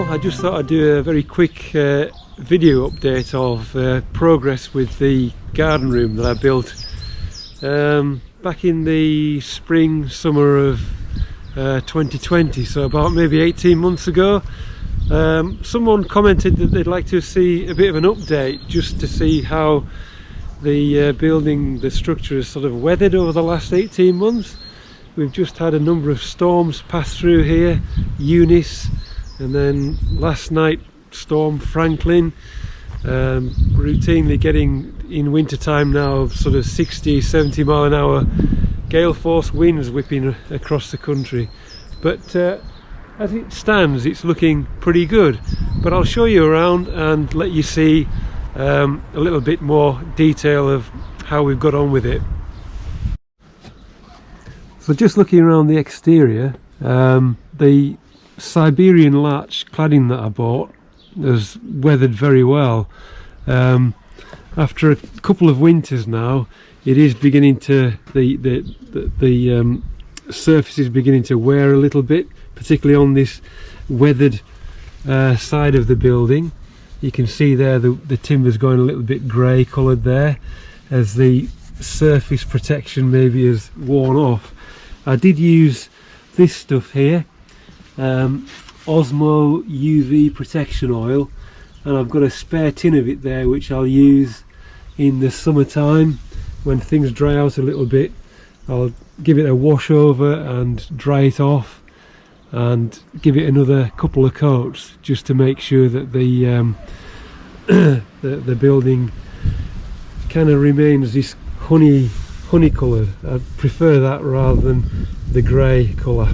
I just thought I'd do a very quick video update of progress with the garden room that I built back in the spring, summer of 2020, so about maybe 18 months ago. Someone commented that they'd like to see a bit of an update just to see how the building, the structure has sort of weathered over the last 18 months. We've just had a number of storms pass through here, Eunice, and then last night Storm Franklin, routinely getting in winter time now sort of 60-70 mile an hour gale force winds whipping across the country. But as it stands, it's looking pretty good. But I'll show you around and let you see a little bit more detail of how we've got on with it. So just looking around the exterior, the Siberian larch cladding that I bought has weathered very well. After a couple of winters now, it is beginning to, the surface is beginning to wear a little bit, particularly on this weathered side of the building. You can see there the timber's going a little bit grey coloured there as the surface protection maybe has worn off. I did use this stuff here, Osmo UV protection oil, and I've got a spare tin of it there which I'll use in the summertime when things dry out a little bit. I'll give it a wash over and dry it off and give it another couple of coats just to make sure that the the building kind of remains this honey colour. I prefer that rather than the grey colour.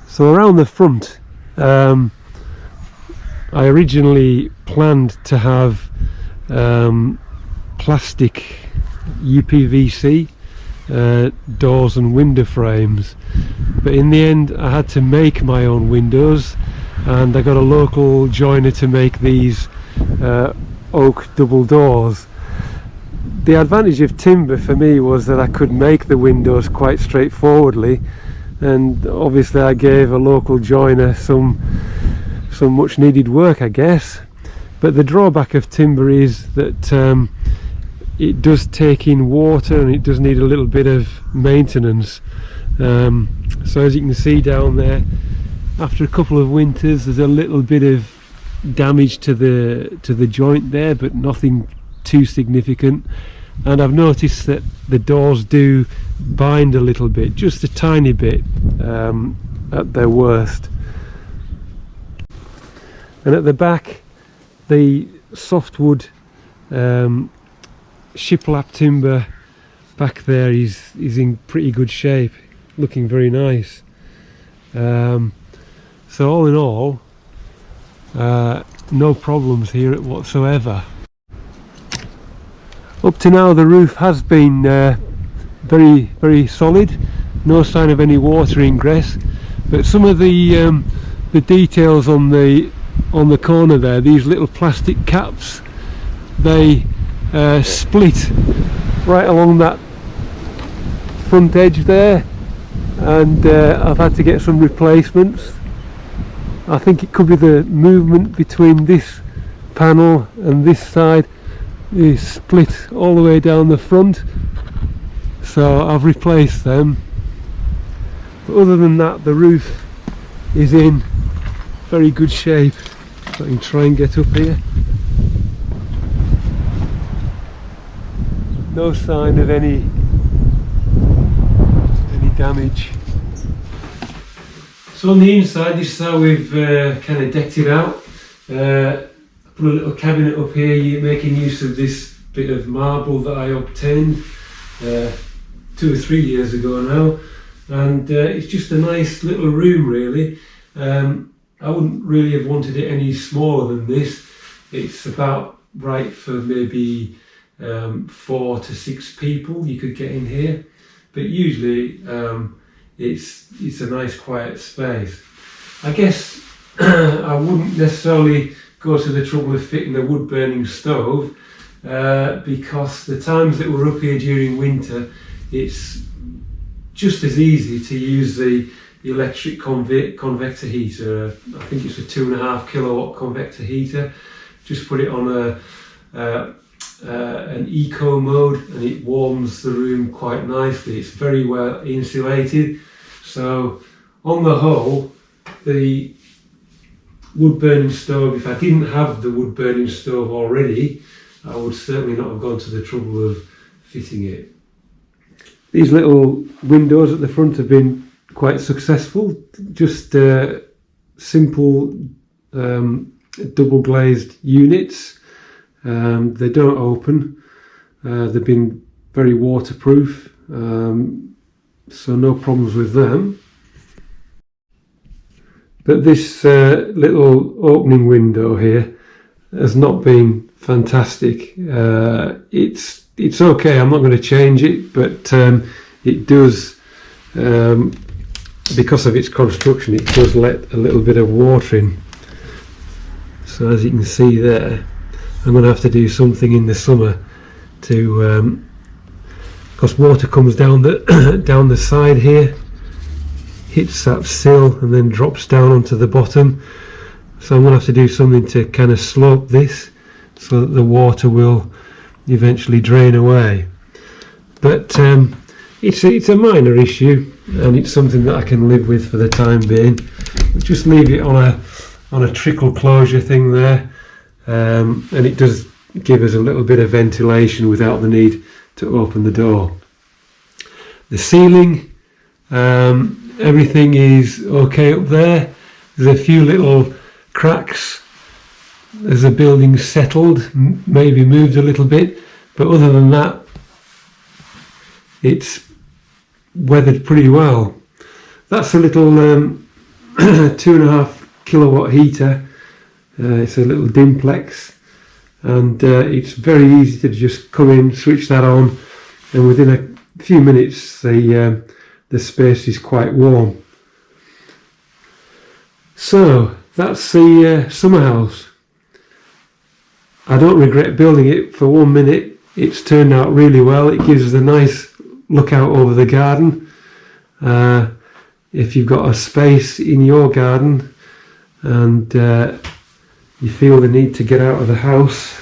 So around the front, I originally planned to have plastic UPVC doors and window frames, but in the end I had to make my own windows, and I got a local joiner to make these oak double doors. The advantage of timber for me was that I could make the windows quite straightforwardly, and obviously I gave a local joiner some much needed work, I guess. But the drawback of timber is that it does take in water and it does need a little bit of maintenance. So as you can see down there, after a couple of winters there's a little bit of damage to the joint there, but nothing too significant. And I've noticed that the doors do bind a little bit, just a tiny bit at their worst. And at the back, the softwood shiplap timber back there is in pretty good shape, looking very nice. So all in all, no problems here whatsoever. Up to now the roof has been very solid, no sign of any water ingress, but some of the details on the corner there, these little plastic caps, they split right along that front edge there, and I've had to get some replacements. I think it could be the movement between this panel and this side is split all the way down the front, so I've replaced them. But other than that, the roof is in very good shape. So I can try and get up here. No sign of any damage. So on the inside, this is how we've kind of decked it out. Put a little cabinet up here, making use of this bit of marble that I obtained 2 or 3 years ago now, and it's just a nice little room really. I wouldn't really have wanted it any smaller than this. It's about right for maybe 4 to 6 people you could get in here, but usually it's a nice quiet space. I guess I wouldn't necessarily go to the trouble of fitting a wood burning stove because the times that we're up here during winter, it's just as easy to use the electric convector heater. I think it's a 2.5 kilowatt convector heater. Just put it on an eco mode and it warms the room quite nicely. It's very well insulated. So on the whole, the wood burning stove, if I didn't have the wood burning stove already, I would certainly not have gone to the trouble of fitting it. These little windows at the front have been quite successful. Just simple double glazed units. They don't open. They've been very waterproof, so no problems with them. But this little opening window here has not been fantastic. It's okay, I'm not going to change it, but it does, because of its construction, it does let a little bit of water in. So as you can see there, I'm going to have to do something in the summer to, because water comes down the down the side here, hits that sill and then drops down onto the bottom. So I'm going to have to do something to kind of slope this so that the water will eventually drain away. But it's a minor issue, and it's something that I can live with for the time being. We'll just leave it on a trickle closure thing there, and it does give us a little bit of ventilation without the need to open the door. The ceiling, everything is okay up there. There's a few little cracks as the building's settled, maybe moved a little bit, but other than that, it's weathered pretty well. That's a little 2.5 kilowatt heater. It's a little Dimplex, and it's very easy to just come in, switch that on, and within a few minutes the space is quite warm. So that's the summer house. I don't regret building it for 1 minute. It's turned out really well. It gives us a nice look out over the garden. If you've got a space in your garden and you feel the need to get out of the house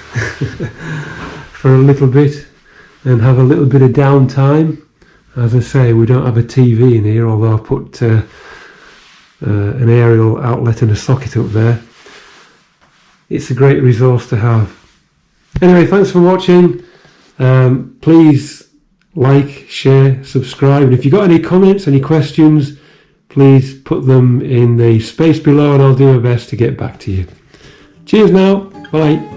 for a little bit and have a little bit of downtime, as I say, we don't have a TV in here, although I put an aerial outlet and a socket up there. It's a great resource to have. Anyway, thanks for watching. Please like, share, subscribe, and if you've got any comments, any questions, please put them in the space below and I'll do my best to get back to you. Cheers now, bye.